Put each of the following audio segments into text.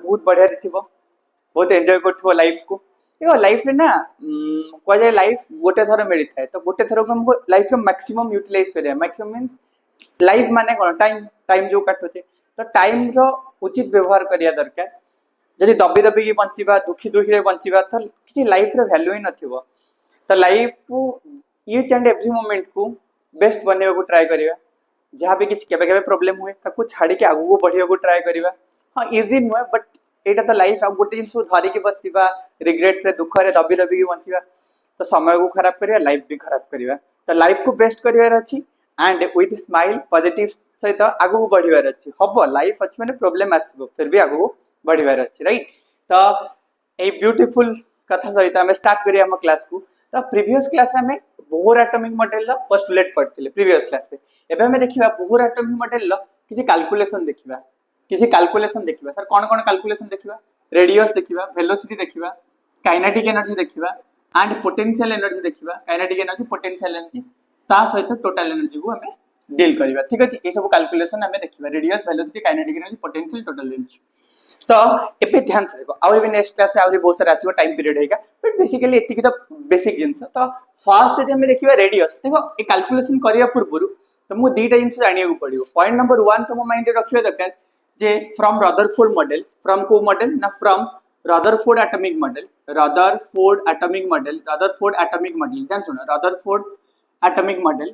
बहुत बढ़िया थिबो बहुत एंजॉय करथिबो लाइफ को देखो लाइफ रे ना कोआ जाय लाइफ गोटे थर मिली थाए तो गोटे थर को हमको लाइफ रो मैक्सिमम यूटिलाइज करिया मैक्सिमम मींस लाइफ माने कोन टाइम टाइम जो काटुचे तो टाइम रो उचित व्यवहार करिया दरकार जदि दबी दबी की बंचिबा दुखी दुखी रे बंचिबा तो किसी लाइफ रे वैल्यू ही नथिबो तो लाइफ को ईच एंड एवरी मोमेंट को बेस्ट बनेवा को ट्राई करिवा जहाँ भी किसी केबे केबे प्रॉब्लम हुए ताको छाड़ी के आगु को बढ़िया को ट्राई करिवा हां इजी नुए बट एटा तो लाइफ आ गोटे जिंस धरी के बसतिबा रिग्रेट रे दुख रे दबी दबी की बंचिबा तो समय को खराब करिया लाइफ भी खराब करिवा तो लाइफ को बेस्ट करिवार अछि एंड विथ स्माइल पॉजिटिव सहित आगु को बढ़िवार अछि हबो लाइफ अछि माने प्रॉब्लम आसीबो फिर भी आगु बढ़िवार अछि राइट तो ए ब्यूटीफुल कथा सहित हमें स्टार्ट करिया हम क्लास को तो प्रीवियस क्लास में बोहर एटॉमिक मॉडल ला पोस्टुलेट पढ़थिले प्रीवियस क्लास में एबे हमें देखिबा बोहर एटॉमिक मॉडल ला किछि कैलकुलेशन देखिबा सर कोन कोन कैलकुलेशन देखिबा रेडियस देखिबा वेलोसिटी देखिबा काइनेटिक एनर्जी देखिबा एंड पोटेंशियल एनर्जी देखिबा काइनेटिक एनर्जी पोटेंशियल एनर्जी ता सहित टोटल एनर्जी को हमें डील करिबा ठीक अछि ए सब कैलकुलेशन हमें देखिबा radius velocity kinetic energy potential total energy तो एपे ध्यान से देखो आउरी भी नेक्स्ट क्लास से आउरी बहुत सारा आसीबो टाइम पीरियड हेगा बट बेसिकली एतिकी तो बेसिक जिंस तो फर्स्ट जे हमें देखिबा रेडियस देखो ए कैलकुलेशन करिया पूर्व तो मु दीटा जिंस जानिया को पड़ियो पॉइंट नंबर 1 तो मो माइंड रे रखियो दरकार जे फ्रॉम रदरफोर्ड मॉडल फ्रॉम को मॉडल ना फ्रॉम रदरफोर्ड एटॉमिक मॉडल ध्यान सुनो Rutherford atomic model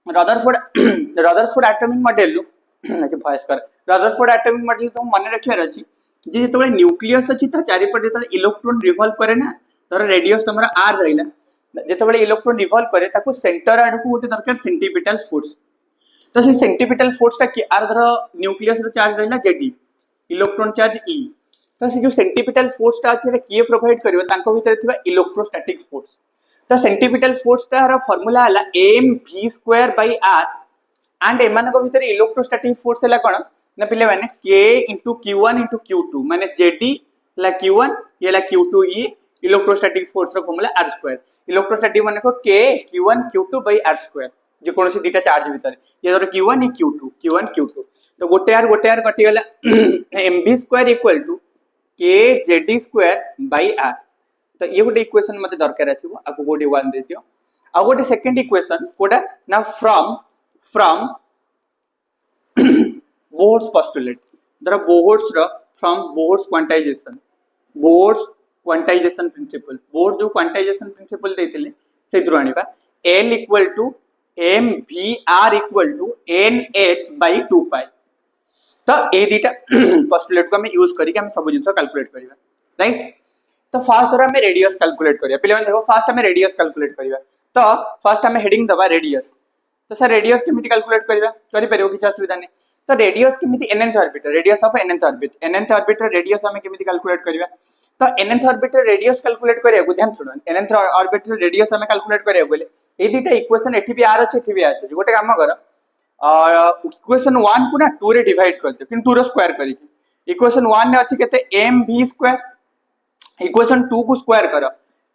Rutherford atomic model के भॉइस कर रदरफोर्ड एटॉमिक मॉडल तो मन रखियार अछि जे जेतबे न्यूक्लियस अछि त चारि पटे त इलेक्ट्रॉन रिवॉल्व करे ना तर रेडियस तमरा आर रहिला जेतबे इलेक्ट्रॉन रिवॉल्व करे ताको सेंटर आड को गोटे दरकार सेंटीपिटल फोर्स तो से सेंटीपिटल फोर्स ता कि आर धर न्यूक्लियस रो चार्ज रहिला जेडी इलेक्ट्रॉन चार्ज ई तो से जो सेंटीपिटल फोर्स ता अछि रे किए प्रोवाइड करियो तांको भीतर थिबा इलेक्ट्रोस्टैटिक फोर्स तो सेंटीपिटल फोर्स तार फार्मूला हला mv²/r एंड एमान को भीतर इलेक्ट्रोस्टैटिक फोर्स हला कोन ना पिले माने k * q1 * q2 माने jd ला q1 ये ला q2 ई इलेक्ट्रोस्टैटिक फोर्स रो फार्मूला r² इलेक्ट्रोस्टैटिक माने को k q1 q2/r² जे कोनोसी दीटा चार्ज भीतर ये धर q1 ये q1 q2 तो गोटे आर कटि गला mv² = k jd²/r तो ये गोटे इक्वेशन मते दरकार आसीबो आको गोटे 1 दे दियो आ गोटे सेकंड इक्वेशन कोडा ना फ्रॉम बोहर्स पोस्टुलेट दर बोहर्स रो from Bohr's quantization principle Bohr's जो क्वांटाइजेशन प्रिंसिपल देथिले सेद्रु आनिबा L = mvr = nh/2π तो ए दीटा पोस्टुलेट को हम यूज करी हम सब जिंस कैलकुलेट करिवा राइट तो फर्स्ट थोड़ा हमें रेडियस कैलकुलेट करिया पहले देखो फर्स्ट हमें रेडियस कैलकुलेट करिवा तो फर्स्ट हमें हेडिंग दबा रेडियस तो सर रेडियस केमिति कैलकुलेट करिवा करि परियो किछ असुविधा नै तो रेडियस केमिति nth orbiter radius of nth orbiter radius हमें केमिति कैलकुलेट करिवा तो nth ऑर्बिटर रेडियस कैलकुलेट करिया को ध्यान सुनो nth ऑर्बिटर रेडियस हमें कैलकुलेट करिया बोले ए दीटा इक्वेशन एठी भी आर अछि एठी भी आछि गोटे काम कर इक्वेशन 1 को ना 2 रे डिवाइड कर दे किन 2 रो स्क्वायर करी इक्वेशन 1 ने अछि केते mv² इक्वेशन 2 को स्क्वायर कर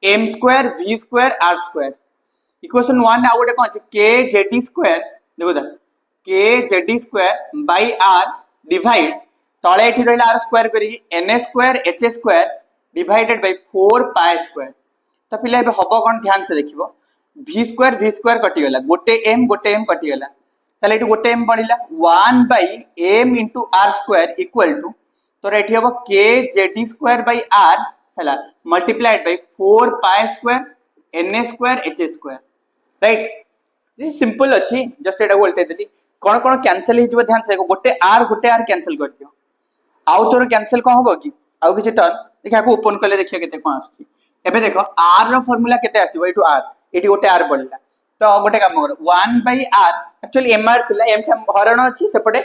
m² v² r² इक्वेशन 1 आ गोटे कोन अछि k jd² देखो दा k jd²/r डिवाइड तळे एठी रहला r² करी n² h² डिवाइडेड बाय 4π² तो पिले एबे हबो कोन ध्यान से देखिबो v² कटि गला गोटे m कटि गला ताले एठी गोटे m बणिला 1/m * r² equal to तो एठी हबो k jd²/r हला multiplied by 4π² n² h² right this simple अछि जस्ट एटा बोलते देली कोन कोन कैंसिल हि जबो ध्यान से गोटे r कैंसिल कर दियो आउ तोर कैंसिल कोन हबो कि आउ किछ टर्न देखा को ओपन करले देखियो केते कोन आछि एबे देखो r रो फार्मूला केते आसीबो एटू r एटी गोटे r बढ़ला तो गोटे काम कर 1/r एक्चुअली mr थिला m ठाम हरण अछि सेपटे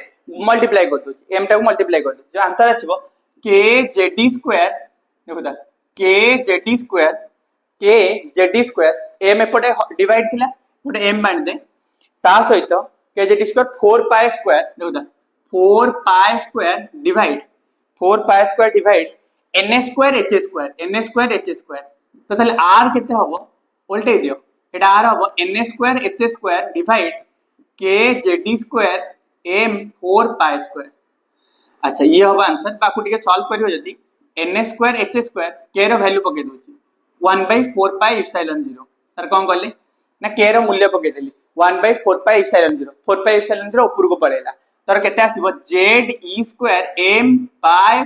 मल्टीप्लाई कर दो m टा को मल्टीप्लाई कर दो जो आंसर आसीबो k jd² देखो दा k jd² m एपटे डिवाइड थिला गोटे m बांध दे ता सहित k jd² 4π² देखो दा 4π² डिवाइड n² h² तो ताले r केते हबो उल्टे दियो एटा r हबो n² h² divide k jd² m 4π² अच्छा ये हम आंसर बाकू टिके सॉल्व करियो जदी n square h square k रो वैल्यू पके दोची 1/4 पाई एप्सिलॉन 0 सर कोन करले ना k रो मूल्य पके देली 1/4 पाई एप्सिलॉन 0 4 पाई एप्सिलॉन 0 ऊपर को पड़ेला तर केते आसीबो z e square m pi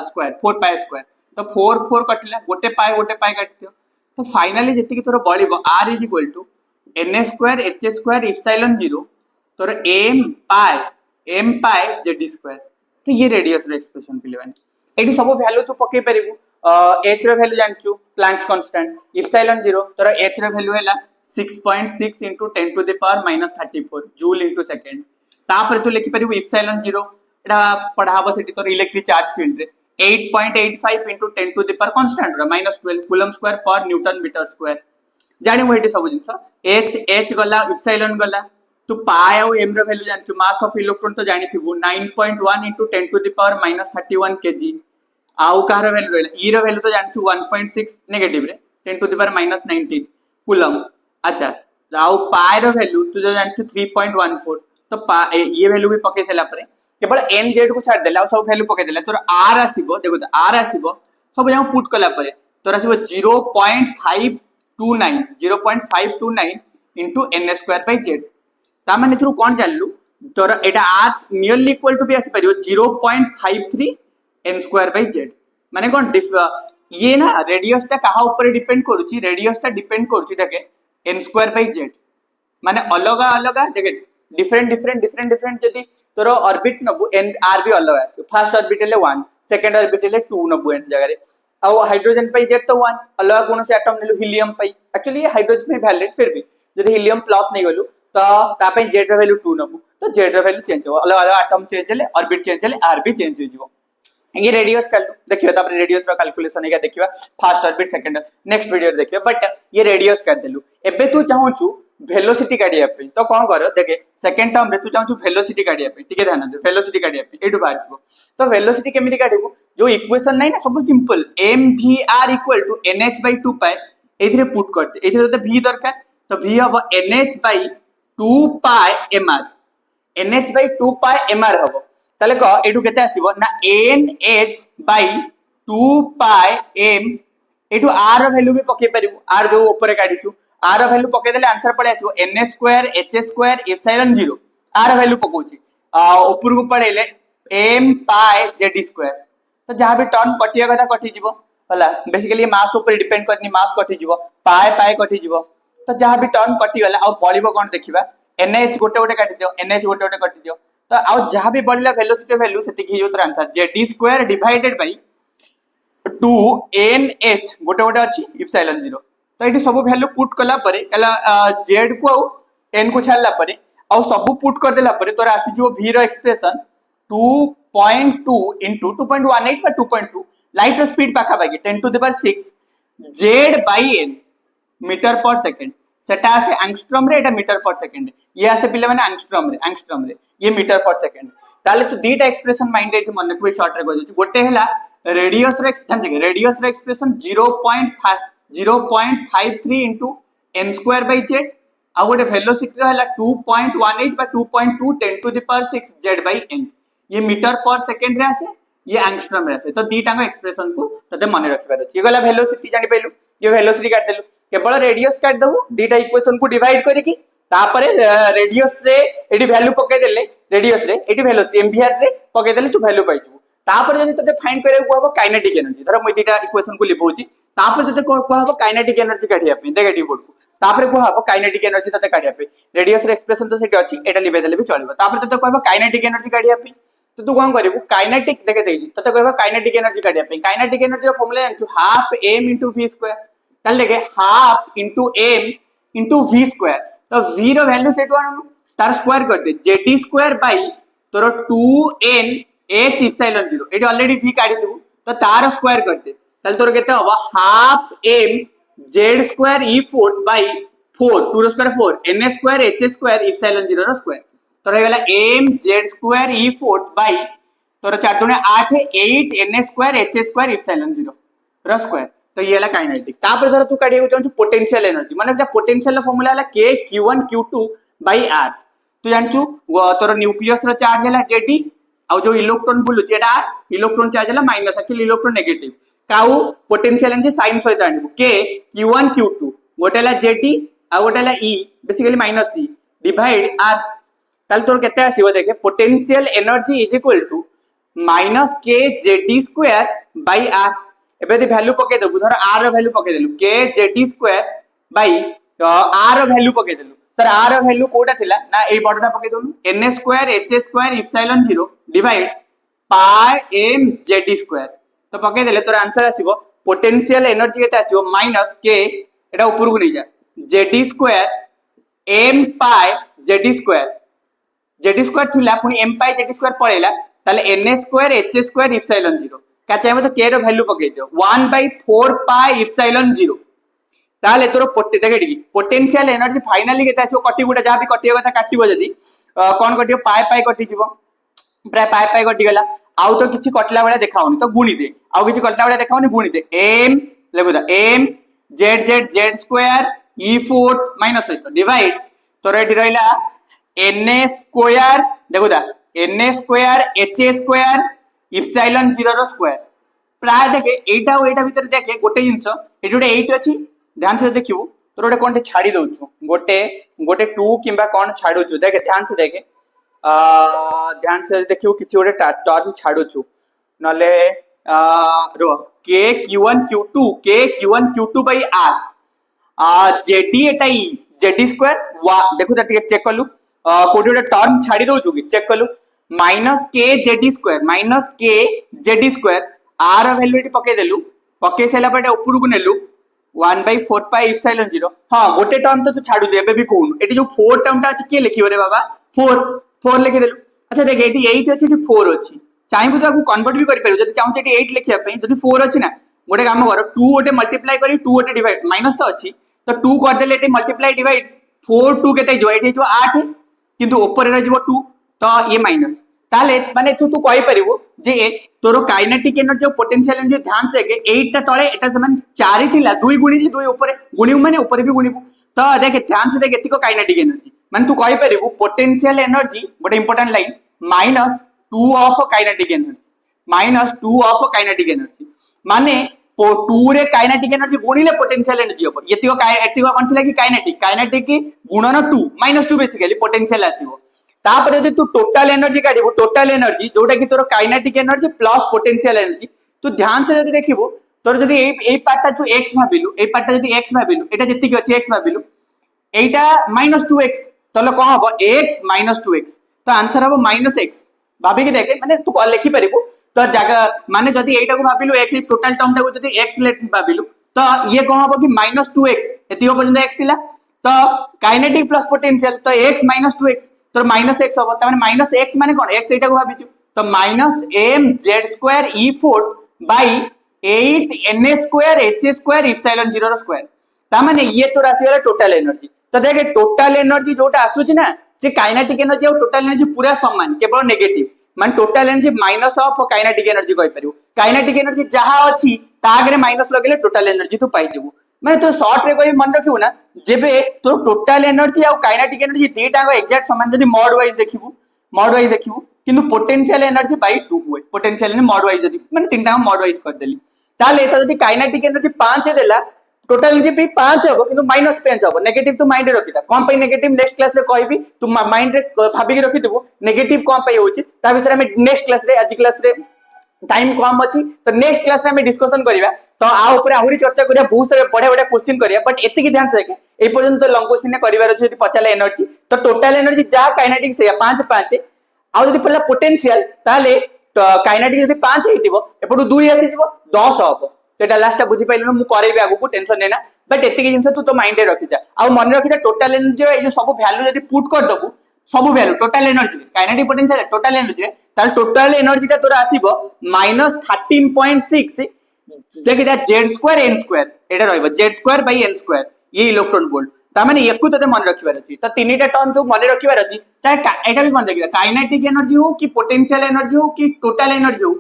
square 4 pi square तो 4 4 कटला गोटे पाई काटियो तो फाइनली जति की तोर बळिबो r n square h square epsilon 0 तोर m पाई z स्क्वायर तो ये रेडियस रो एक्सप्रेशन पिले माने एडी सब वैल्यू तू पके परिबू h रो वैल्यू जानचू प्लैंक्स कांस्टेंट एप्सिलॉन 0 तोर h रो वैल्यू हैला 6.6 into 10 to the power minus 34 joule into second तापर तू लिखि परिबू एप्सिलॉन 0 एटा पढाबो सेठी तोर इलेक्ट्रिक चार्ज फील्ड रे 8.85 into 10 to the power constant रो minus 12 coulomb square per newton metre square जानि mo एटी सब जिंस h गला एप्सिलॉन गला तू पाई और m रो वैल्यू जानचू मास ऑफ इलेक्ट्रॉन तो जानि थिबू 9.1 into 10 to the power minus 31 kg आउ कार वैल्यू रहला e रो वैल्यू तो जानचू 1.6 नेगेटिव रे 10 to the power minus 19 coulomb अच्छा आउ पाई रो वैल्यू तू जो जानचू 3.14 तो ये वैल्यू भी पके सेला परे केवल n z को छाड़ देला सब वैल्यू पके देला तोर r आसीबो देखो तो r आसीबो सब जहाँ पुट कला परे तोर आसीबो 0.529 into n square by z ता माने थ्रू कोन जानलु तोर एटा r नियरली इक्वल टू भी आसी परियो 0.53 n स्क्वायर बाय z माने कोन ये ना रेडियस ता कहा ऊपर डिपेंड करूची रेडियस ता डिपेंड करूची देखे n स्क्वायर बाय z माने अलग अलग देखे डिफरेंट जदी तोर ऑर्बिट नबु n r भी अलग है first orbital 1 second orbital 2 Nabu n जगह रे आ हाइड्रोजन पाई z तो 1 अलग कोन से एटम नेलु हीलियम पाई एक्चुअली ये हाइड्रोजन में वैलिड फिर भी जदी हीलियम प्लस नहीं गलु तो ता पे z रो वैल्यू 2 नबु तो z रो वैल्यू चेंज हो अलग अलग एटम चेंज ले ऑर्बिट चेंज ले r भी चेंज हो जिवो ये रेडियस कर लो देखियो तापर रेडियस रो कैलकुलेशन हेगा देखिबा first orbit second next video देखियो बट ये रेडियस कर देलु एबे तू चाहूचू वेलोसिटी काढिया पे तो कोन करो देखे सेकंड टर्म रे तू चाहूचू वेलोसिटी काढिया पे ठीक है ध्यान दे वेलोसिटी काढिया पे एडु बाहर छो तो वेलोसिटी केमिति काढिबो जो इक्वेशन नहीं ना सब सिंपल mvr = nh/2 पाई एथिरे पुट करते एथिरे तो v दरकार तो v हबो nh / 2 पाई mr nh / 2 पाई mr हबो ताले क एडु केते आसीबो ना nh / 2 पाई m एडु r रो वैल्यू भी पके परिबो r जो ऊपर काढिचू r रो वैल्यू पके देले आंसर पड़े आसीबो n square h square epsilon 0 r रो वैल्यू पकोची ऊपर को पड़ेले m पाई z स्क्वायर तो जहां भी टर्म कटिया कथा कटि जीवो होला बेसिकली मास ऊपर डिपेंड करनी मास कटि जीवो पाई कटि जीवो तो जहां भी टर्म कटि गला आ बळिबो कोन देखिबा nh गोटे गोटे काटि दियो nh गोटे गोटे काटि दियो तो आ जहां भी बळिला वेलोसिटी वैल्यू सेति की होतर answer z square divided by 2 nh गोटे गोटे अछि एप्सिलॉन 0 तो एठी सब वैल्यू पुट कला परे कला z को n को छाड़ला परे आ सब पुट कर देला परे तोर आसी जो v रो expression 2.2 into 2.18 by 2.2 light speed पाखा बाकी 10 to the power 6 z by n metre पर सेकंड सेटा आसे एंगस्ट्रॉम रे एटा मीटर पर सेकंड ये आसे पिले माने एंगस्ट्रॉम रे ये मीटर पर सेकंड ताले तो दीटा एक्सप्रेशन माइंड रे मन को शॉर्ट रे कहू गोटे हैला रेडियस रे expression 0.53 into n square by z आ गोटे वेलोसिटी हैला 2.18 by 2.2 10 to the power 6 z by n ये मीटर पर सेकंड रे आसे ये एंगस्ट्रॉम रे आसे तो दीटा को एक्सप्रेशन को तते मन रखिबार अछि ये गला वेलोसिटी जानि पेलु ये वेलोसिटी काट देलु केवल रेडियस काट दबु दीटा इक्वेशन को डिवाइड करिकि तापरे रेडियस रे एडी वैल्यू पके देले रेडियस रे एडी वेलोसिटी mvr रे पके देले तू वैल्यू पाइजु तापर जदि तते फाइंड करे को हबो काइनेटिक एनर्जी धर म दीटा इक्वेशन को लिखौची तापर तते को हबो काइनेटिक एनर्जी काढिया पे नेगेटिव बोर्ड को तापर को हबो काइनेटिक एनर्जी तते काढिया पे रेडियस रे एक्सप्रेशन तो सेठी अछि एटा लिबे देले भी चलिबो तापर तते को हबो काइनेटिक एनर्जी काढिया पे तो तू कोन करिवु काइनेटिक देखे देजी तते कहबा काइनेटिक एनर्जी काढिया पे काइनेटिक एनर्जी रो फार्मूला जानछु हाफ m * v स्क्वायर ताले लेके हाफ * m * v स्क्वायर तो v रो वैल्यू सेट वानु तार स्क्वायर कर दे z स्क्वायर बाय तोर 2n h epsilon 0 eighty already v काढी देबु तो तार स्क्वायर कर दे ताले तोर केते हबो half m z square e4 by 4 2 रो square 4 n square h square epsilon 0 रो स्क्वायर तो रहेगा m z square e4 by तोर 4 दूने 8 8 n square h square epsilon 0 रो स्क्वायर तो ये वाला काइनेटिक तापर धर तू काढियो चाहू पोटेंशियल एनर्जी माने द पोटेंशियल रो फार्मूला हला k q1 q2 by r तू जानचू तोर न्यूक्लियस रो चार्ज हला jd आउ जो इलेक्ट्रॉन बुलुची एटा इलेक्ट्रॉन चार्ज है माइनस एक्चुअली इलेक्ट्रॉन नेगेटिव काउ पोटेंशियल एनर्जी साइन सहित आनिबो के q1 q2 गोटे ला जेटी आ गोटे ला ई basically minus c divide r ताल तोर केते आसीबो देखे potential energy is equal to minus के जेडी स्क्वायर बाय आर एबे दे वैल्यू पके देबु धर आर रो वैल्यू पके देलु k JD square by r रो वैल्यू पके देलु सर आर रो वैल्यू कोटा थिला ना ए बडटा पके देलु n square h square epsilon 0 divide pi m Ze square तो पके देले तोर आंसर आसीबो पोटेंशियल एनर्जी केते आसीबो माइनस के एटा ऊपर को नै जा जेडी स्क्वायर m पाई जेडी स्क्वायर थिला पुनी m पाई जेडी स्क्वायर पळेला ताले n square h square epsilon 0 क्या चाहिए तो के रो वैल्यू पके दियो 1/4 पाई इप्सिलॉन 0 ताले तोर पोटेंशियल एनर्जी फाइनली केते आसीबो कटि गुटा जहा भी कटियो कथा काटिबो जदी कोन कटियो पाई पाई कटि जीवो प्राय पाई पाई कटि गेला आउ तो किछि कटला बेला देखाउनी तो गुणी दे आउ किछि कटला बेला देखाउनी गुणी दे m लेबुदा m z square e4 minus सहित डिवाइड तोर एटी रहिला n स्क्वायर देखुदा n square h square epsilon 0 रो स्क्वायर प्राय देखे एटा और एटा भीतर देखे गोटे जिंस एटी गोटे 8 अछि ध्यान से देखिबो तोर गोटे कोनटे छाडी दउछु गोटे 2 किबा कोन छाडुछु देखे ध्यान से देखिबो किछि गोटे टर्म छाडुछु नले रो के q1 q2 by r JD Etah E JD square देखु ता चेक करलु कोडी गोटे टर्म छाडी दउछु कि चेक करलु माइनस के जेडी स्क्वायर आर वैल्यू एटी पके देलु पके सेला पटे ऊपर को नेलु 1/4 पाई इप्सिलॉन 0 हां गोटे टर्म तो तू छाडु जे एबे भी कोन एटी जो 4 टर्म ता अछि के लिखिबो रे बाबा 4 लिखि देलु अच्छा देख एटी 8 अछि एटी 4 अछि चाहि बुता को कन्वर्ट भी करि परु जदी चाहू एटी 8 लिखिया पई जदी 4 अछि ना गोटे काम कर 2 गोटे मल्टीप्लाई करी 2 गोटे डिवाइड माइनस तो अछि तो 2 कर देले एटी मल्टीप्लाई डिवाइड 4 2 केते जो एटी जो 8 किंतु ऊपर रे जो 2 तो ये माइनस ताले माने तू कहि परिबो जे तोर काइनेटिक एनर्जी और पोटेंशियल एनर्जी ध्यान से के 8 ता तळे एटा समान 4 थिला 2 गुणी 2 ऊपर गुणी माने ऊपर भी गुणीबो तो देख ध्यान से देख एतिको काइनेटिक एनर्जी माने तू कहि परिबो potential energy but important line minus 2 of kinetic energy माने 2 रे काइनेटिक एनर्जी गुणिले पोटेंशियल एनर्जी हो एतिको कोन थिला कि काइनेटिक की गुणन 2 -2 बेसिकली पोटेंशियल आसीबो तापर यदि तू टोटल एनर्जी काढिबो टोटल एनर्जी जोटा कि तोर kinetic energy plus potential energy तू ध्यान से यदि देखिबो तोर यदि ए पार्टटा तू x भाबिलु ए पार्टटा यदि x भाबिलु एटा जति कि अछि x भाबिलु एटा -2x तले कोन हबो x - 2x तो आंसर हबो -x भाबी के देखे माने तू लिखि परिबो तो जगह माने जदि एटा को भाबिलु x टोटल टर्म टा को जदि x लेट भाबिलु तो ये कोन हबो कि -2x एतियो पर्यंत x थिला तो काइनेटिक प्लस पोटेंशियल तो x - 2x तो माइनस एक्स हम तमाने माइनस एक्स माने कोन एक्स एटा को भाबिछु तो minus m z square e4 by 8 n square h square epsilon 0 रो स्क्वायर तमाने ये तो राशि वाला टोटल एनर्जी तो देखे टोटल एनर्जी जोटा आसुची ना से काइनेटिक एनर्जी और टोटल एनर्जी पूरा समान केवल नेगेटिव मान total energy minus of kinetic energy कहि परियो काइनेटिक एनर्जी जहा अछि तागरे माइनस लगेले टोटल एनर्जी तो पाइ जेबो माने तो शॉर्ट रे कोई मन रखिबो ना जेबे तो टोटल एनर्जी और काइनेटिक एनर्जी दीटा को एग्जैक्ट समान जदी मॉड वाइज देखिबो किंतु पोटेंशियल एनर्जी बाय 2 हुए पोटेंशियल एनर्जी मॉड वाइज जदी माने तीनटा मॉड वाइज कर देली ताले एता जदी काइनेटिक एनर्जी 5 देला टोटल एनर्जी भी 5 हो किंतु -5 हो नेगेटिव तो माइंड रे रखिता कोन पई नेगेटिव नेक्स्ट क्लास रे कहबी तू माइंड रे भाबी के रखि देबो नेगेटिव कोन पई होची ता विषय में नेक्स्ट क्लास रे आज क्लास रे टाइम कम अछि तो नेक्स्ट क्लास रे हम डिस्कशन करिया तो आ ऊपर आहुरी चर्चा करिया बहुत सारे बड़े क्वेश्चन करिया बट एति की ध्यान से के ए पर्यंत लॉन्ग क्वेश्चन ने करिवार अछि यदि पचाले एनर्जी तो टोटल एनर्जी जा काइनेटिक से 5 5 आ यदि पहला पोटेंशियल ताले काइनेटिक यदि 5 हेतिबो एपडु 2 आसी जिवो 10 हबो तो एटा लास्ट बुझी पाइलु मु करेबी आगु को टेंशन नेना बट एति की जिंस तू तो माइंड रे रखि जा आ मन रखि जा टोटल एनर्जी ए जे सब वैल्यू यदि पुट कर दबु सब value total energy kinetic potential total energy ताले टोटल एनर्जी ता तोरा आसीबो -13.6 देख इटा z square n square Etah रहइबो z square by n square ये इलेक्ट्रॉन वोल्ट ता माने एकु तते मन रखिबार अछि त तीनटा टर्म जो मन रखिबार अछि चाहे एटा भी मन देखिबा काइनेटिक एनर्जी हो कि पोटेंशियल एनर्जी हो कि टोटल एनर्जी हो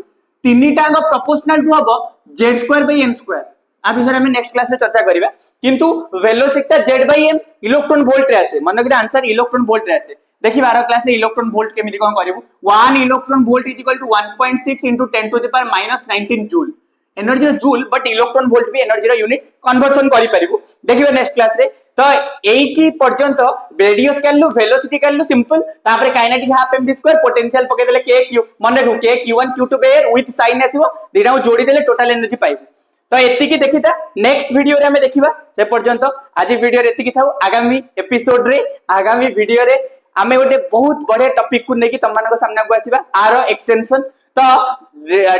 तीनटा को प्रोपोर्शनल टू हबो z square by n square आ विषय हम नेक्स्ट क्लास में चर्चा करिबा किंतु velocity z by m electron volt रे आसे मन के आंसर इलेक्ट्रॉन वोल्ट रे आसे देखिए 12 क्लास रे इलेक्ट्रॉन वोल्ट केमिति कोन करिवु 1 electron volt is equal to 1.6 into 10 to the power minus 19 joule energy रो जूल बट इलेक्ट्रॉन वोल्ट भी एनर्जी रो यूनिट कन्वर्जन करि परिबु देखिबे नेक्स्ट क्लास रे तो एकी पर्यंत रेडियो स्केल लो वेलोसिटी स्केल लो सिंपल तापरे kinetic half M square potential पके देले के क्यू माने रु के q1 q2 बेर विथ साइन आसीबो दिना जोड़ी देले टोटल एनर्जी पाइबो तो एतिकी देखिता नेक्स्ट वीडियो रे हमें देखिबा से पर्यंत आज वीडियो रे एतिकी थाउ आगामी एपिसोड रे आगामी वीडियो रे आमे गोटे बहुत बड़े टॉपिक को नेकी तमनको सामने को आसीबा आरो एक्सटेंशन तो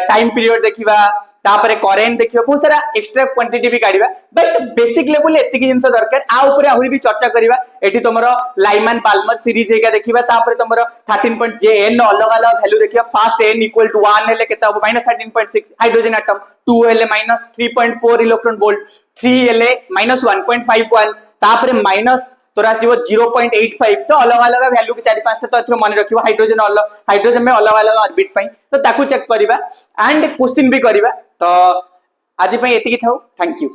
टाइम पीरियड देखिबा तापरे करेंट देखिबा बहुत सारा एक्स्ट्रा क्वांटिटी भी काढिबा बट बेसिक लेवल एतिकी जिंस दरकार आ ऊपर आहुरी भी चर्चा करिबा एठी तमरो लाइमन पाल्मर सीरीज हेका देखिबा तापरे तमरो 13.jn अलग अलग वैल्यू देखिबा फर्स्ट n = 1 हेले केता हो -13.6 हाइड्रोजन एटम 2 हेले -3.4 इलेक्ट्रॉन वोल्ट 3 हेले -1.51 तापरे माइनस तोरा जीव 0.85 तो अलग अलग वैल्यू के 4-5 तो एथरो मन रखिबो हाइड्रोजन में अलग अलग ऑर्बिट पई तो ताकू चेक करिबा एंड क्वेश्चन भी करिबा तो आज पई एतिकी थाउ थैंक यू।